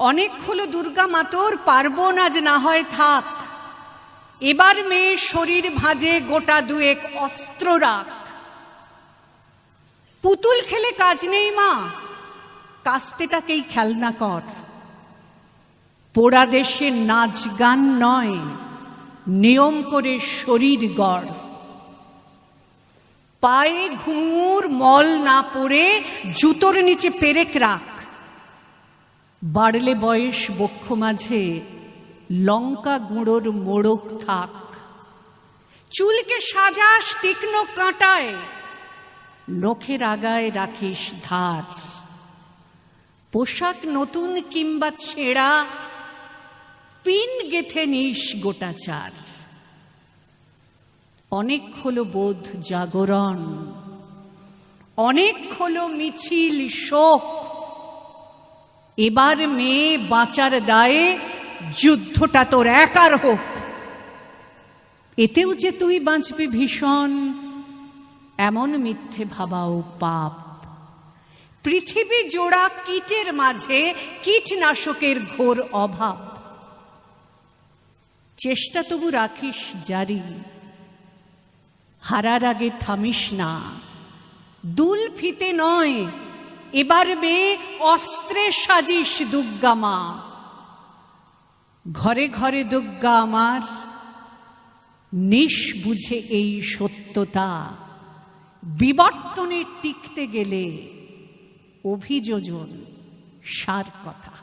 অনেক হলো দুর্গা মাতোর, পার্বণ আজ না হয় থাক, এবার মেয়ে শরীর ভাঁজে গোটা দুয়েক অস্ত্র রাখ। পুতুল খেলে কাজ নেই মা, কাস্তেটাকেই খেলনা কর। পোড়া দেশে নাচ গান নয়, নিয়ম করে শরীর গড়। পায়ে ঘুঙুর মল না পড়ে জুতোর নিচে পেরেক রাখ। বাড়লে বয়স বক্ষ মাঝে লঙ্কা গুঁড়োর মোড়ক থাক। চুলকে সাজাস তীক্ষ্ণ কাঁটায়, নখের আগায় রাখিস ধার। পোশাক নতুন কিংবা ছেঁড়া, পিন গেথে নিস গোটা চার। অনেক হলো বোধ জাগরণ, অনেক হলো মিছিল শোক। এবার মেয়ে বাঁচার দায়ে যুদ্ধটা তোর একার হোক। এতেও যে তুই বাঁচবি ভীষণ, এমন মিথ্যে ভাবাও পাপ। পৃথিবী জোড়া কীটের মাঝে কীটনাশকের ঘোর অভাব। চেষ্টা তবু রাখিস জারি, হারার আগে থামিস না। দুল ফিতে নয়, এবার মেয়ে অস্ত্রে সাজিস দুর্গা মা। ঘরে ঘরে দুর্গা আমার, নিশ বুঝে এই সত্যতা। বিবর্তনে টিকতে গেলে অভিযোজন সার কথা।